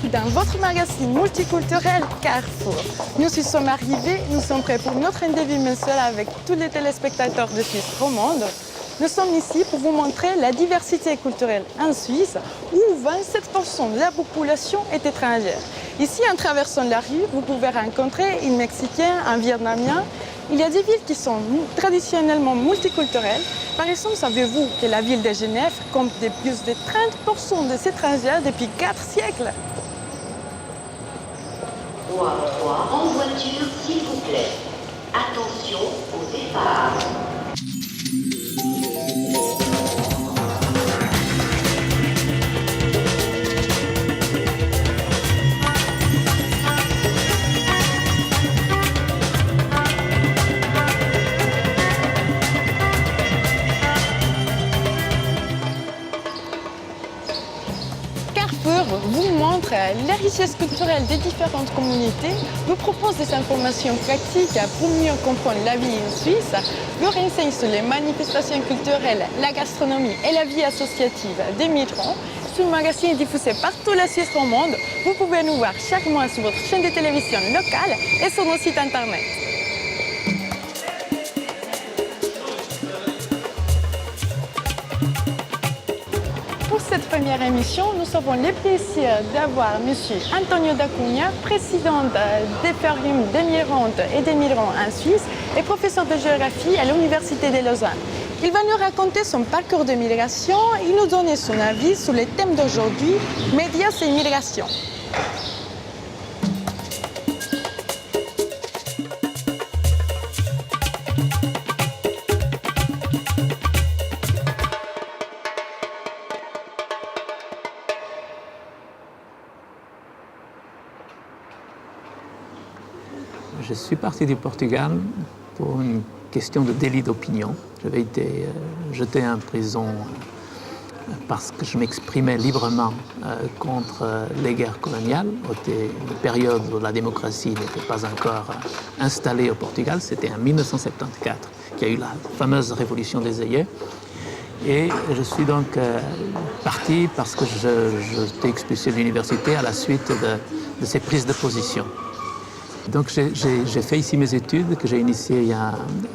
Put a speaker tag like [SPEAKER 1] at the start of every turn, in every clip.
[SPEAKER 1] dans votre magazine multiculturel Carrefour. Nous y sommes arrivés, nous sommes prêts pour notre interview mensuelle avec tous les téléspectateurs de Suisse romande. Nous sommes ici pour vous montrer la diversité culturelle en Suisse, où 27% de la population est étrangère. Ici, en traversant la rue, vous pouvez rencontrer un Mexicain, un Vietnamien. Il y a des villes qui sont traditionnellement multiculturelles. Par exemple, savez-vous que la ville de Genève compte plus de 30% des étrangers depuis 4 siècles?
[SPEAKER 2] Voie 3 en voiture, s'il vous plaît. Attention au départ.
[SPEAKER 1] Vous montre la richesse culturelle des différentes communautés, vous propose des informations pratiques pour mieux comprendre la vie en Suisse, vous renseigne sur les manifestations culturelles, la gastronomie et la vie associative des migrants. Ce magazine est diffusé par toute la Suisse romande. Vous pouvez nous voir chaque mois sur votre chaîne de télévision locale et sur nos sites internet. Pour cette première émission, nous avons le plaisir d'avoir M. Antonio D'Acunha, président des forums des migrantes et des migrants en Suisse et professeur de géographie à l'Université de Lausanne. Il va nous raconter son parcours de migration et nous donner son avis sur les thèmes d'aujourd'hui, médias et migration.
[SPEAKER 3] Je suis parti du Portugal pour une question de délit d'opinion. J'avais été jeté en prison parce que je m'exprimais librement contre les guerres coloniales, une période où la démocratie n'était pas encore installée au Portugal. C'était en 1974 qu'il y a eu la fameuse révolution des œillets. Et je suis donc parti parce que j'étais expulsé de l'université à la suite de ces prises de position. Donc j'ai fait ici mes études que j'ai initiées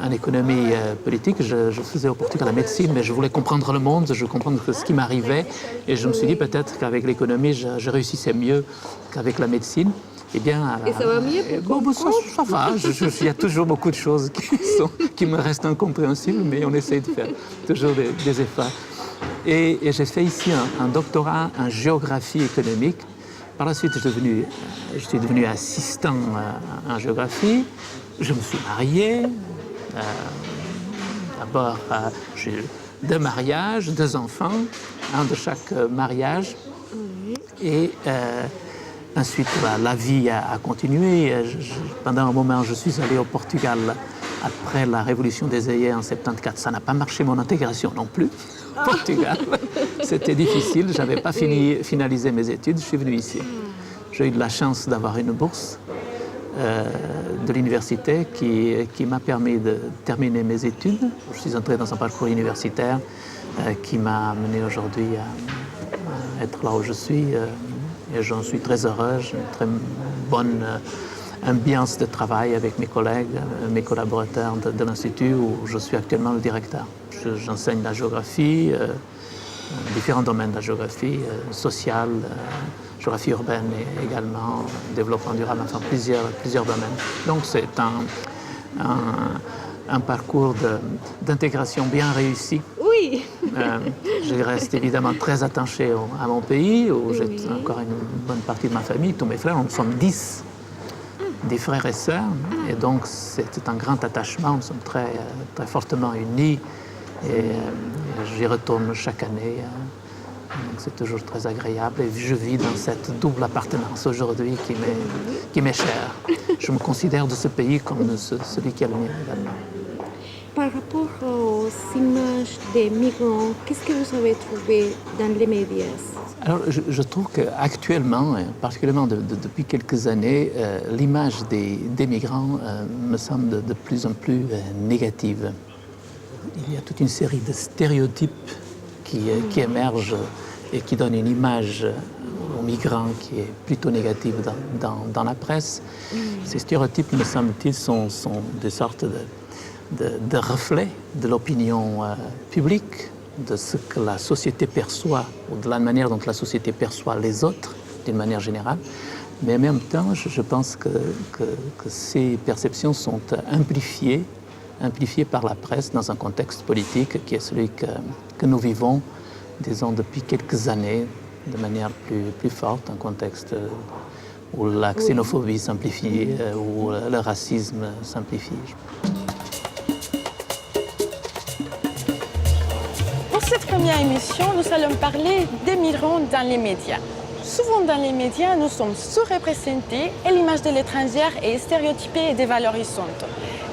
[SPEAKER 3] en économie politique. Je faisais au Portugal la médecine, mais je voulais comprendre le monde, je voulais comprendre ce qui m'arrivait. Et je me suis dit peut-être qu'avec l'économie, je réussissais mieux qu'avec la médecine. Eh bien,
[SPEAKER 4] et ça va mieux pour
[SPEAKER 3] ça va. Il y a toujours beaucoup de choses qui me restent incompréhensibles, mais on essaie de faire toujours des efforts. Et j'ai fait ici un doctorat en géographie économique. Par la suite, je suis devenu assistant en géographie. Je me suis marié. D'abord, j'ai eu 2 mariages, 2 enfants, un de chaque mariage. Et ensuite, la vie a continué. Pendant un moment, je suis allé au Portugal après la révolution des œillets en 74. Ça n'a pas marché, mon intégration non plus. Portugal. C'était difficile, je n'avais pas finalisé mes études, je suis venu ici. J'ai eu de la chance d'avoir une bourse de l'université qui m'a permis de terminer mes études. Je suis entré dans un parcours universitaire qui m'a amené aujourd'hui à être là où je suis et j'en suis très heureux. J'ai une très bonne ambiance de travail avec mes collègues, mes collaborateurs de l'Institut où je suis actuellement le directeur. J'enseigne la géographie, différents domaines de la géographie, sociale, géographie urbaine et également développement durable, enfin plusieurs domaines. Donc c'est un parcours d'intégration bien réussi.
[SPEAKER 4] Oui.
[SPEAKER 3] Je reste évidemment très attaché à mon pays, où j'ai encore une bonne partie de ma famille, tous mes frères, nous sommes 10. Des frères et sœurs, et donc c'est un grand attachement, nous sommes très, très fortement unis, et j'y retourne chaque année, donc c'est toujours très agréable, et je vis dans cette double appartenance aujourd'hui qui m'est chère. Je me considère de ce pays comme celui qui est le mien également.
[SPEAKER 4] Par rapport aux images des migrants, qu'est-ce que vous avez trouvé dans les médias?
[SPEAKER 3] Alors, je trouve qu'actuellement, particulièrement depuis quelques années, l'image des migrants me semble de plus en plus négative. Il y a toute une série de stéréotypes qui émergent et qui donnent une image aux migrant qui est plutôt négative dans la presse. Ces stéréotypes, me semble-t-il, sont des sortes de reflets de l'opinion publique, de ce que la société perçoit, ou de la manière dont la société perçoit les autres, d'une manière générale. Mais en même temps, je pense que ces perceptions sont amplifiées par la presse dans un contexte politique qui est celui que nous vivons, disons, depuis quelques années, de manière plus forte, un contexte où la xénophobie s'amplifie, où le racisme s'amplifie.
[SPEAKER 1] Pour cette première émission, nous allons parler des migrants dans les médias. Souvent dans les médias, nous sommes sous-représentés et l'image de l'étrangère est stéréotypée et dévalorisante.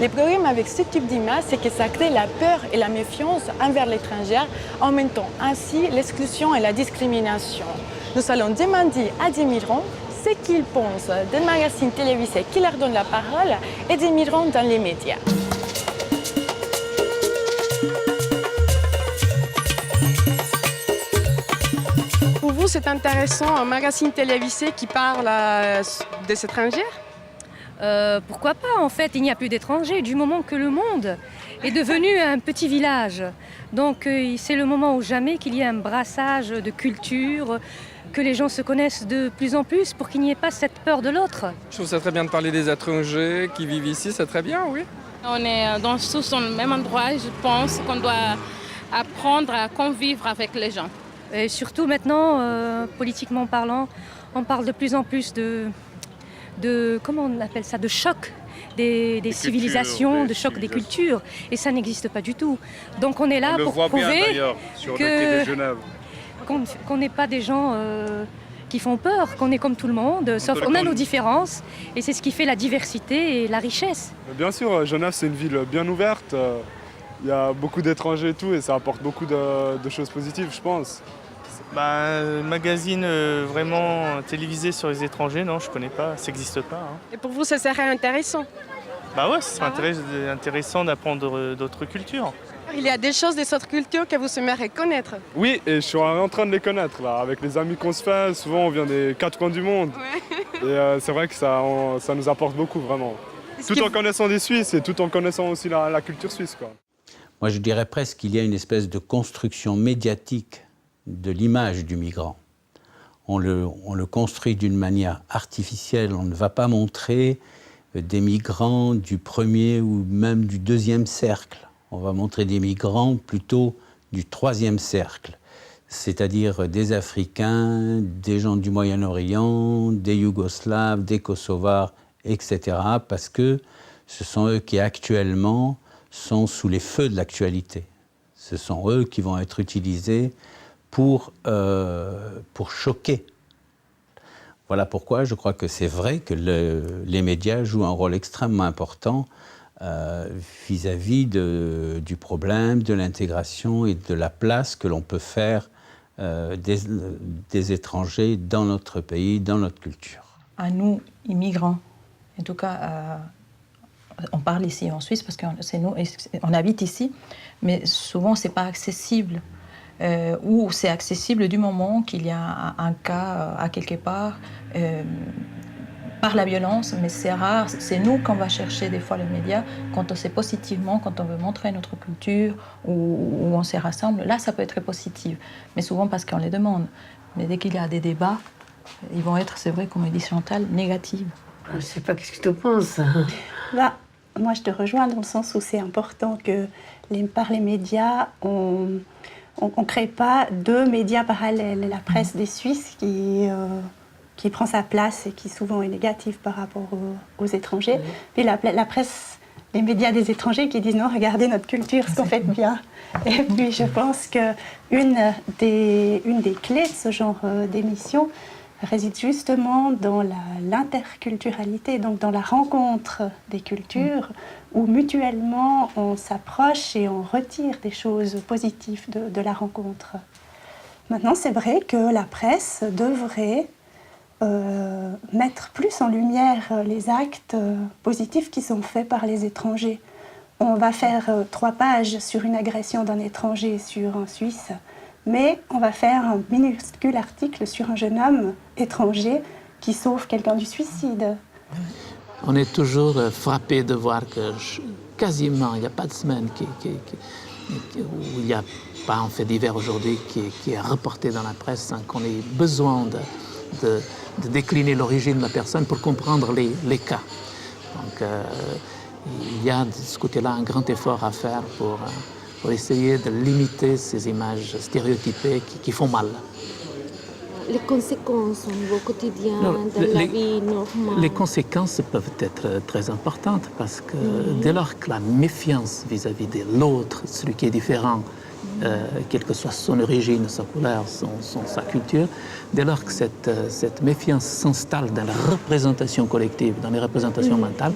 [SPEAKER 1] Le problème avec ce type d'image, c'est que ça crée la peur et la méfiance envers l'étrangère, en aumentant ainsi l'exclusion et la discrimination. Nous allons demander à des migrants ce qu'ils pensent des magazines télévisés qui leur donnent la parole et des migrants dans les médias. Pour vous, c'est intéressant un magazine télévisé qui parle des étrangères?
[SPEAKER 5] Pourquoi pas? En fait, il n'y a plus d'étrangers du moment que le monde est devenu un petit village. Donc c'est le moment ou jamais qu'il y ait un brassage de culture, que les gens se connaissent de plus en plus pour qu'il n'y ait pas cette peur de l'autre.
[SPEAKER 6] Je trouve ça très bien de parler des étrangers qui vivent ici, c'est très bien, oui.
[SPEAKER 7] On est tous dans le même endroit et je pense qu'on doit apprendre à convivre avec les gens.
[SPEAKER 5] Et surtout maintenant, politiquement parlant, on parle de plus en plus de comment on appelle ça, de choc des civilisations, de choc des cultures. Et ça n'existe pas du tout. Donc on est là pour prouver qu'on n'est pas des gens qui font peur, qu'on est comme tout le monde, sauf on a nos différences. Et c'est ce qui fait la diversité et la richesse.
[SPEAKER 8] Bien sûr, Genève, c'est une ville bien ouverte. Il y a beaucoup d'étrangers et tout, et ça apporte beaucoup de choses positives, je pense.
[SPEAKER 9] Magazine vraiment télévisé sur les étrangers, non, je connais pas, ça n'existe pas. Hein.
[SPEAKER 1] Et pour vous, ça serait intéressant?
[SPEAKER 9] Ouais, ce serait intéressant d'apprendre d'autres cultures.
[SPEAKER 1] Il y a des choses des autres cultures que vous aimeriez connaître?
[SPEAKER 8] Oui, et je suis en train de les connaître, là, avec les amis qu'on se fait. Souvent, on vient des 4 coins du monde. Ouais. Et c'est vrai que ça nous apporte beaucoup, vraiment. Tout en connaissant des Suisses et tout en connaissant aussi la culture suisse, quoi.
[SPEAKER 10] Moi, je dirais presque qu'il y a une espèce de construction médiatique de l'image du migrant. On le construit d'une manière artificielle. On ne va pas montrer des migrants du premier ou même du deuxième cercle. On va montrer des migrants plutôt du troisième cercle, c'est-à-dire des Africains, des gens du Moyen-Orient, des Yougoslaves, des Kosovars, etc., parce que ce sont eux qui actuellement sont sous les feux de l'actualité. Ce sont eux qui vont être utilisés pour choquer. Voilà pourquoi je crois que c'est vrai que les médias jouent un rôle extrêmement important vis-à-vis du problème, de l'intégration et de la place que l'on peut faire des étrangers dans notre pays, dans notre culture.
[SPEAKER 11] À nous, immigrants, en tout cas, on parle ici en Suisse parce que c'est nous, on habite ici, mais souvent c'est pas accessible. Ou c'est accessible du moment qu'il y a un cas à quelque part par la violence, mais c'est rare. C'est nous qu'on va chercher des fois les médias quand on sait positivement, quand on veut montrer notre culture ou on se rassemble. Là, ça peut être positif, mais souvent parce qu'on les demande. Mais dès qu'il y a des débats, ils vont être, c'est vrai, comme dit Chantal, négatifs.
[SPEAKER 12] Je ne sais pas, qu'est-ce que tu penses?
[SPEAKER 13] Moi, je te rejoins dans le sens où c'est important que par les médias, on ne crée pas 2 médias parallèles. La presse des Suisses qui prend sa place et qui souvent est négative par rapport aux étrangers. Puis la presse, les médias des étrangers qui disent non, regardez notre culture, ce qu'on fait bien. Et puis je pense qu'une des clés de ce genre d'émission réside justement dans l'interculturalité, donc dans la rencontre des cultures, où mutuellement on s'approche et on retire des choses positives de la rencontre. Maintenant, c'est vrai que la presse devrait mettre plus en lumière les actes positifs qui sont faits par les étrangers. On va faire 3 pages sur une agression d'un étranger sur un Suisse, mais on va faire un minuscule article sur un jeune homme étranger qui sauve quelqu'un du suicide.
[SPEAKER 3] On est toujours frappé de voir que quasiment, il n'y a pas de semaine où il n'y a pas un fait divers aujourd'hui qui est reporté dans la presse sans qu'on ait besoin de décliner l'origine de la personne pour comprendre les cas. Donc il y a de ce côté-là un grand effort à faire pour essayer de limiter ces images stéréotypées qui font mal.
[SPEAKER 4] Les conséquences au niveau quotidien, dans la vie normale.
[SPEAKER 3] Les conséquences peuvent être très importantes parce que dès lors que la méfiance vis-à-vis de l'autre, celui qui est différent, quelle que soit son origine, sa couleur, sa culture, dès lors que cette méfiance s'installe dans la représentation collective, dans les représentations mentales,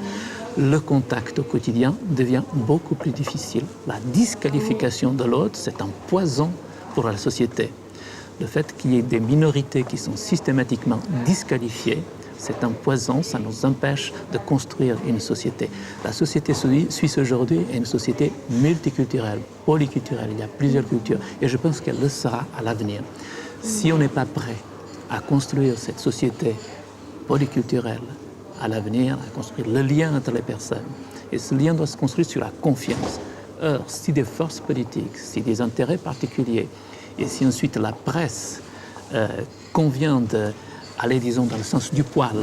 [SPEAKER 3] le contact au quotidien devient beaucoup plus difficile. La disqualification de l'autre, c'est un poison pour la société. Le fait qu'il y ait des minorités qui sont systématiquement disqualifiées, c'est un poison, ça nous empêche de construire une société. La société suisse aujourd'hui est une société multiculturelle, polyculturelle, il y a plusieurs cultures, et je pense qu'elle le sera à l'avenir. Si on n'est pas prêt à construire cette société polyculturelle à l'avenir, à construire le lien entre les personnes, et ce lien doit se construire sur la confiance. Or, si des forces politiques, si des intérêts particuliers, et si ensuite la presse convient d'aller, disons, dans le sens du poil,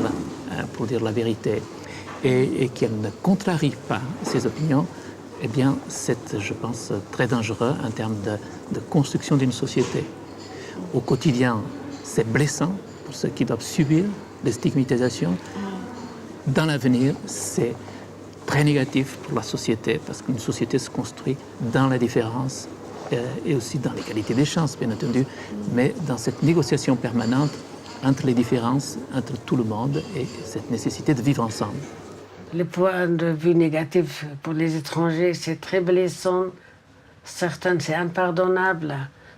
[SPEAKER 3] pour dire la vérité, et qu'elle ne contrarie pas ses opinions, eh bien, c'est, je pense, très dangereux en termes de construction d'une société. Au quotidien, c'est blessant pour ceux qui doivent subir les stigmatisations. Dans l'avenir, c'est très négatif pour la société, parce qu'une société se construit dans la différence, et aussi dans l'égalité des chances, bien entendu, mais dans cette négociation permanente entre les différences, entre tout le monde, et cette nécessité de vivre ensemble.
[SPEAKER 12] Le point de vue négatif pour les étrangers, c'est très blessant. Certains, c'est impardonnable.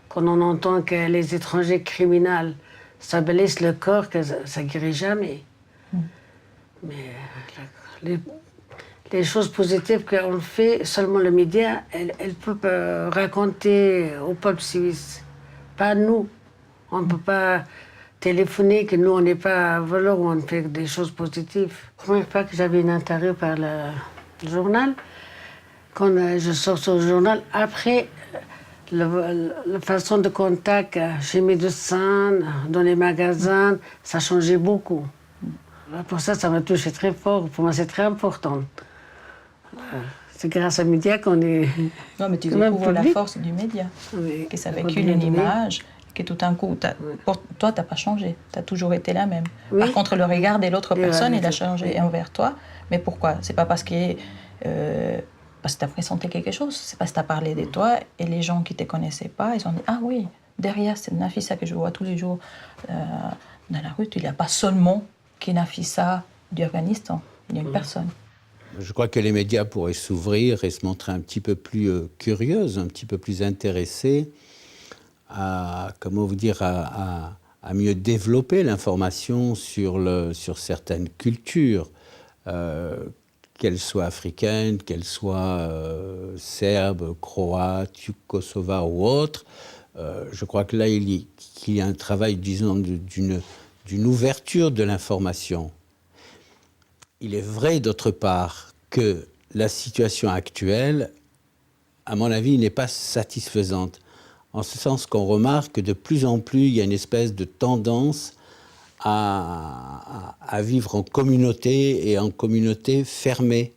[SPEAKER 12] Quand on entend que les étrangers criminels, ça blesse le corps, que ça ne guérit jamais. Mais les choses positives qu'on fait, seulement le média, elle peut raconter au peuple suisse. Pas nous. On ne peut pas téléphoner que nous, on n'est pas à valeur où on fait des choses positives. La première fois que j'avais une interview par le journal, quand je sors sur le journal, après, la façon de contact chez les médecins, dans les magasins, ça changeait beaucoup. Pour ça m'a touché très fort. Pour moi, c'est très important. C'est grâce aux médias qu'on est...
[SPEAKER 11] Non, mais tu découvres la force du média, oui, que ça véhicule une image, que tout d'un coup, pour toi, tu n'as pas changé, tu as toujours été la même. Oui. Par contre, le regard de l'autre personne, il a changé envers toi. Mais pourquoi? C'est pas parce que tu as présenté quelque chose, c'est parce que tu as parlé de toi, et les gens qui ne te connaissaient pas, ils ont dit « Ah oui, derrière cette Nafissa que je vois tous les jours dans la rue, il n'y a pas seulement qui Nafissa du Afghanistan, il y a une personne. »
[SPEAKER 10] Je crois que les médias pourraient s'ouvrir et se montrer un petit peu plus curieuses, un petit peu plus intéressées à, comment vous dire, à mieux développer l'information sur certaines cultures, qu'elles soient africaines, qu'elles soient serbes, croates, kosovars ou autres. Je crois que là, il y a un travail, disons, d'une ouverture de l'information. Il est vrai, d'autre part, que la situation actuelle, à mon avis, n'est pas satisfaisante. En ce sens qu'on remarque que de plus en plus, il y a une espèce de tendance à vivre en communauté et en communauté fermée.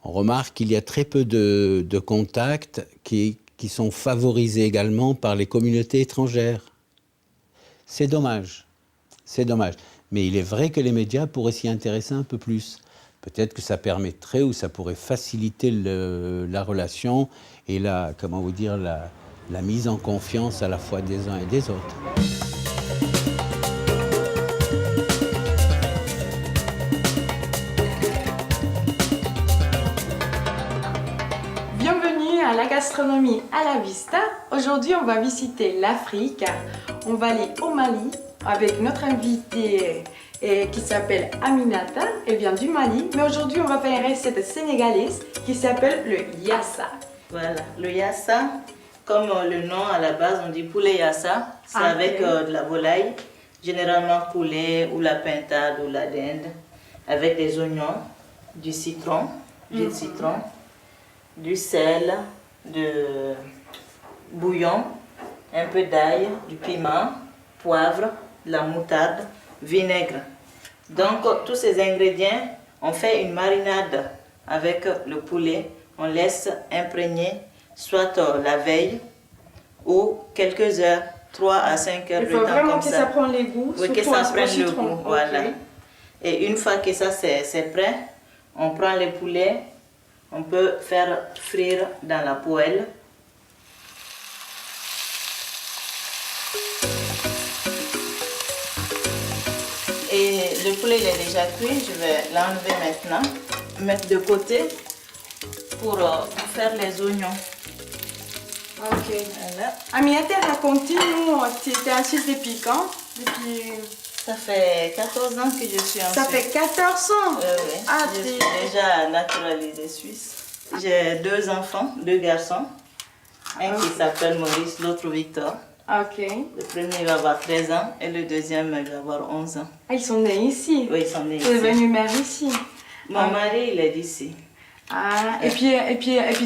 [SPEAKER 10] On remarque qu'il y a très peu de contacts qui sont favorisés également par les communautés étrangères. C'est dommage. C'est dommage. Mais il est vrai que les médias pourraient s'y intéresser un peu plus. Peut-être que ça permettrait ou ça pourrait faciliter la relation et la mise en confiance à la fois des uns et des autres.
[SPEAKER 1] Bienvenue à la gastronomie à la vista. Aujourd'hui, on va visiter l'Afrique. On va aller au Mali avec notre invitée qui s'appelle Aminata. Elle vient du Mali, mais aujourd'hui on va faire une recette sénégalaise qui s'appelle le yassa.
[SPEAKER 14] Voilà, le yassa, comme le nom à la base, on dit poulet yassa, c'est avec de la volaille généralement poulet ou la pintade ou la dinde, avec des oignons, du citron, jus de citron, du sel, du bouillon, un peu d'ail, du piment, poivre, de la moutarde, vinaigre. Donc tous ces ingrédients, on fait une marinade avec le poulet, on laisse imprégner soit la veille ou quelques heures, 3 à 5 heures
[SPEAKER 1] Il
[SPEAKER 14] de
[SPEAKER 1] faut
[SPEAKER 14] temps
[SPEAKER 1] vraiment
[SPEAKER 14] comme
[SPEAKER 1] que
[SPEAKER 14] ça.
[SPEAKER 1] ça prenne les goûts,
[SPEAKER 14] Oui, que
[SPEAKER 1] surtout
[SPEAKER 14] ça
[SPEAKER 1] au
[SPEAKER 14] prenne le
[SPEAKER 1] citron.
[SPEAKER 14] goût, voilà.
[SPEAKER 1] Ok.
[SPEAKER 14] Et une fois que ça c'est prêt, on prend les poulets, on peut faire frire dans la poêle. Et le poulet il est déjà cuit, je vais l'enlever maintenant, mettre de côté pour faire les oignons.
[SPEAKER 1] Ok.
[SPEAKER 14] Voilà.
[SPEAKER 1] Aminata, raconte-nous, tu étais en Suisse depuis quand? Depuis...
[SPEAKER 14] Ça fait 14 ans que je suis en
[SPEAKER 1] Ça
[SPEAKER 14] Suisse.
[SPEAKER 1] fait 14 ans?
[SPEAKER 14] Oui.
[SPEAKER 1] Ah,
[SPEAKER 14] Je suis déjà naturalisée suisse. J'ai 2 enfants, 2 garçons. Un qui s'appelle Maurice, l'autre Victor.
[SPEAKER 1] Ok.
[SPEAKER 14] Le premier va avoir 13 ans et le deuxième va avoir 11 ans.
[SPEAKER 1] Ah, ils sont nés ici?
[SPEAKER 14] Oui, ils sont nés
[SPEAKER 1] Tu es
[SPEAKER 14] ici.
[SPEAKER 1] devenue mère ici?
[SPEAKER 14] Mon mari, il est d'ici.
[SPEAKER 1] Ah, et puis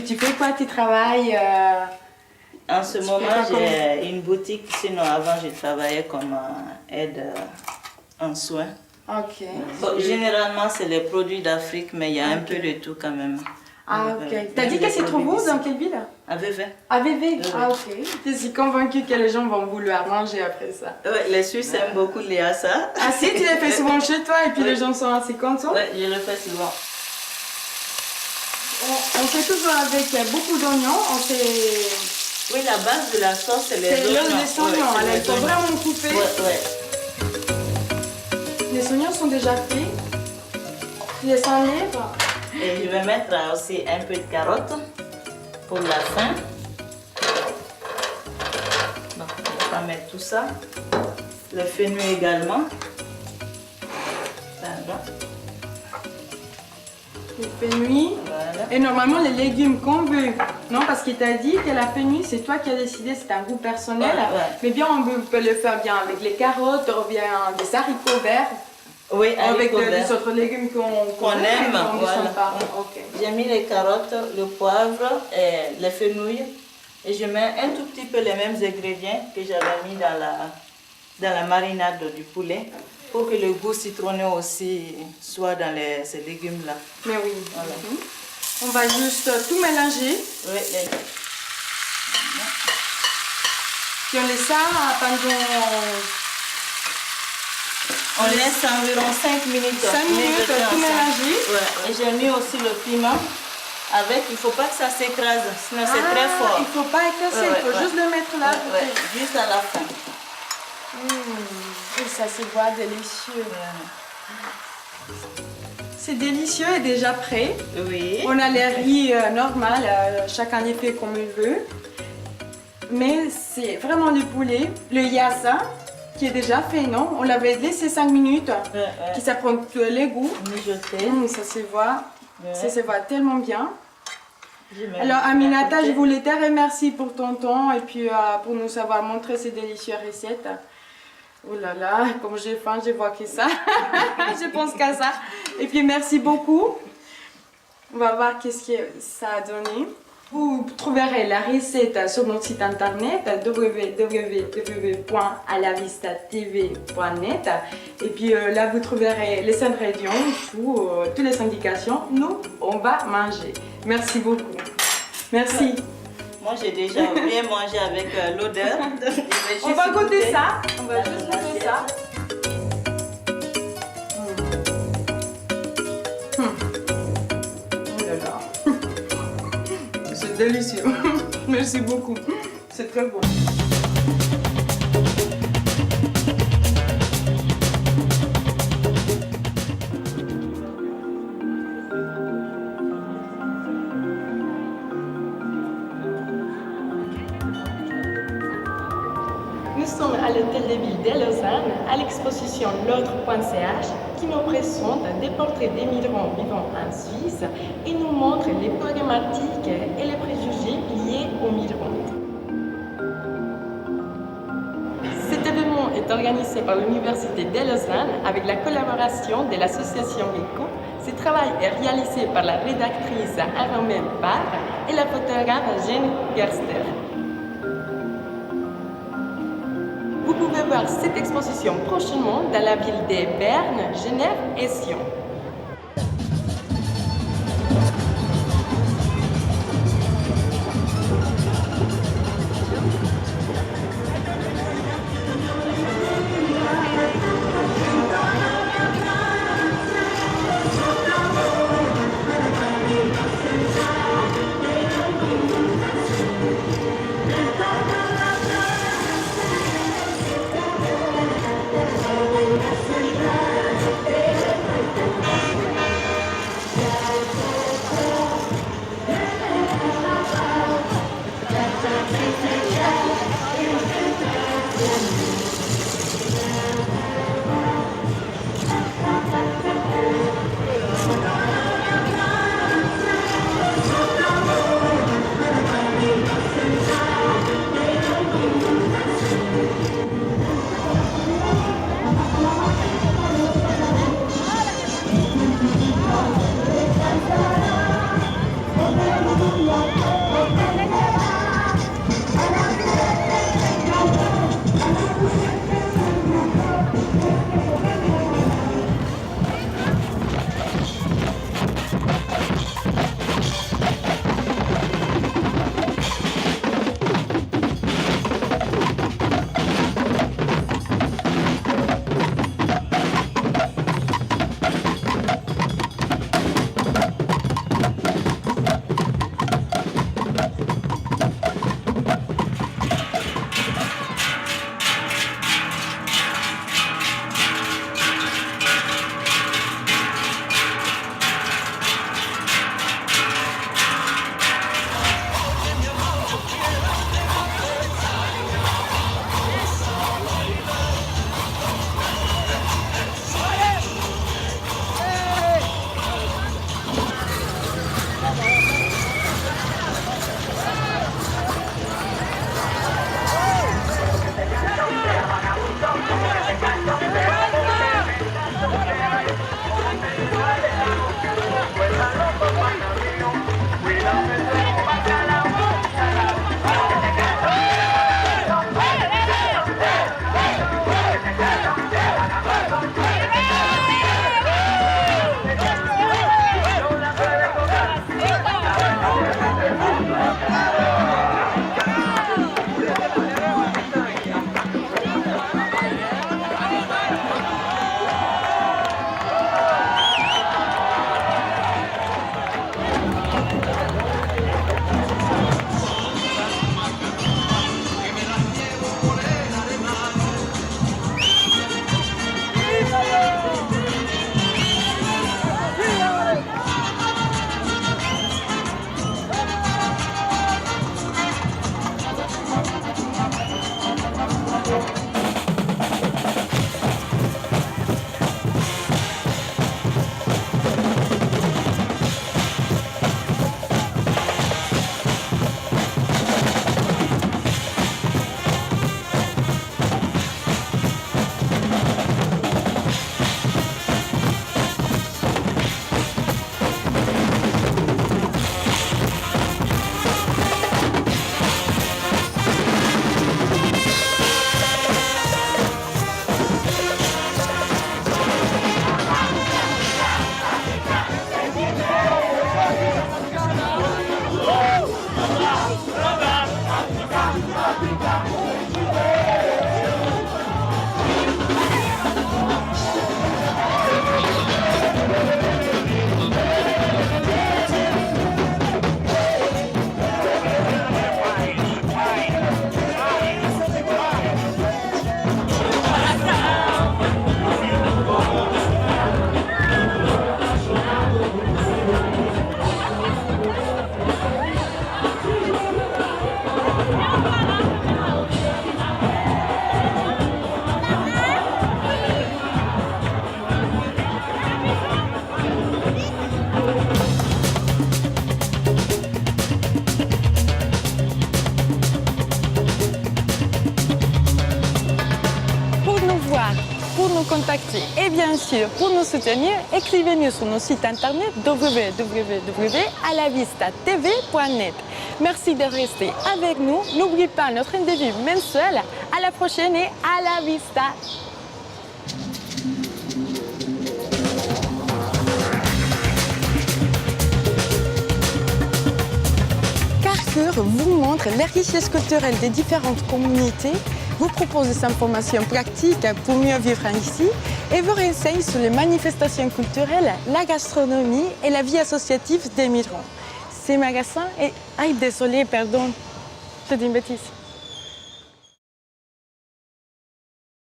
[SPEAKER 1] tu fais quoi? Tu travailles
[SPEAKER 14] En ce
[SPEAKER 1] Tu
[SPEAKER 14] moment,
[SPEAKER 1] fais quoi
[SPEAKER 14] j'ai une boutique. Sinon, avant, je travaillais comme aide en soins.
[SPEAKER 1] Ok.
[SPEAKER 14] Bon, généralement, c'est les produits d'Afrique, mais il y a un peu de tout quand même.
[SPEAKER 1] Ah, ok. T'as dit qu'elle se trouve où? Dans quelle ville?
[SPEAKER 14] À Vevey.
[SPEAKER 1] À Vevey?
[SPEAKER 14] Oui.
[SPEAKER 1] Ah, ok. Je suis convaincue que les gens vont vouloir manger après ça.
[SPEAKER 14] Oui, les Suisses aiment beaucoup les ça.
[SPEAKER 1] Ah si, tu les fais souvent chez toi et puis
[SPEAKER 14] Oui.
[SPEAKER 1] les gens sont assez contents?
[SPEAKER 14] Oui, je le fais souvent.
[SPEAKER 1] On fait toujours avec beaucoup d'oignons. On fait...
[SPEAKER 14] Oui, la base de la sauce, c'est les
[SPEAKER 1] C'est
[SPEAKER 14] oignons.
[SPEAKER 1] les oignons.
[SPEAKER 14] Ouais,
[SPEAKER 1] Alors,
[SPEAKER 14] c'est
[SPEAKER 1] il faut
[SPEAKER 14] les oignons.
[SPEAKER 1] vraiment couper. Les oignons sont déjà faits. Tu les enlèves.
[SPEAKER 14] Et je vais mettre aussi un peu de carottes pour la fin. Donc, on va mettre tout ça. Le fenouil également. Pardon.
[SPEAKER 1] Le fenouil.
[SPEAKER 14] Voilà.
[SPEAKER 1] Et normalement, les légumes qu'on veut. Non, parce qu'il t'a dit que la fenouil, c'est toi qui as décidé, c'est un goût personnel.
[SPEAKER 14] Ouais, ouais.
[SPEAKER 1] Mais bien, on peut le faire bien avec les carottes, ou bien des haricots verts.
[SPEAKER 14] Oui,
[SPEAKER 1] Avec
[SPEAKER 14] haricots
[SPEAKER 1] les
[SPEAKER 14] verts.
[SPEAKER 1] autres légumes qu'on
[SPEAKER 14] aime.
[SPEAKER 1] qu'on ne
[SPEAKER 14] Voilà.
[SPEAKER 1] sent pas. Ok.
[SPEAKER 14] J'ai mis les carottes, le poivre et les fenouils. Et je mets un tout petit peu les mêmes ingrédients que j'avais mis dans la marinade du poulet pour que le goût citronné aussi soit dans ces légumes-là.
[SPEAKER 1] Mais oui.
[SPEAKER 14] Voilà.
[SPEAKER 1] On va juste tout mélanger.
[SPEAKER 14] Oui,
[SPEAKER 1] Puis on laisse ça pendant...
[SPEAKER 14] on laisse environ 5 minutes.
[SPEAKER 1] 5 minutes, tout mélanger.
[SPEAKER 14] Ouais. Et j'ai mis aussi le piment. Avec, il ne faut pas que ça s'écrase, sinon c'est très fort.
[SPEAKER 1] Il ne faut pas écraser,
[SPEAKER 14] Ouais,
[SPEAKER 1] il faut
[SPEAKER 14] ouais.
[SPEAKER 1] juste le mettre là.
[SPEAKER 14] Ouais, juste à la fin.
[SPEAKER 1] Et ça se voit délicieux. C'est délicieux et déjà prêt.
[SPEAKER 14] Oui.
[SPEAKER 1] On a les riz normal, chacun les fait comme il veut. Mais c'est vraiment le poulet, le yassa, qui est déjà fait, non? On l'avait laissé 5 minutes, qui ça prend tous les goûts.
[SPEAKER 14] Mijoté.
[SPEAKER 1] Ça se voit.
[SPEAKER 14] Ouais.
[SPEAKER 1] Ça se voit tellement bien.
[SPEAKER 14] Je mets
[SPEAKER 1] Alors
[SPEAKER 14] à
[SPEAKER 1] Aminata,
[SPEAKER 14] côté.
[SPEAKER 1] je voulais te remercier pour ton temps et puis pour nous avoir montré ces délicieuses recettes. Oh là là, comme j'ai faim, je vois que ça. Je pense qu'à ça. Et puis merci beaucoup. On va voir qu'est-ce que ça a donné. Vous trouverez la recette sur notre site internet www.alavistatv.net et puis là vous trouverez les ingrédients, toutes les indications. Nous, on va manger. Merci beaucoup. Merci.
[SPEAKER 14] Moi j'ai déjà bien mangé avec l'odeur.
[SPEAKER 1] On va goûter ça. On va juste goûter ça. Oh là là. C'est délicieux. Merci beaucoup. C'est très bon. Nous sommes à l'hôtel de ville de Lausanne, à l'exposition l'autre.ch qui nous présente des portraits des migrants vivant en Suisse et nous montre les problématiques et les préjugés liés aux migrants. Cet événement est
[SPEAKER 15] organisé par l'Université de Lausanne avec la collaboration de l'association ECO. Ce travail est réalisé par la rédactrice Armelle Barr et la photographe Jeanne Gerster. Vous pouvez voir cette exposition prochainement dans la ville de Berne, Genève et Sion.
[SPEAKER 1] contacter. Et bien sûr, pour nous soutenir, écrivez-nous sur nos sites internet www.alavistatv.net. Merci de rester avec nous. N'oubliez pas notre rendez-vous mensuel. À la prochaine et à la vista. Carrefour vous montre les richesses culturelles des différentes communautés, vous propose des informations pratiques pour mieux vivre ici et vous renseigne sur les manifestations culturelles, la gastronomie et la vie associative des migrants. Ces magasins et... Aïe, désolé, pardon, je dis une bêtise.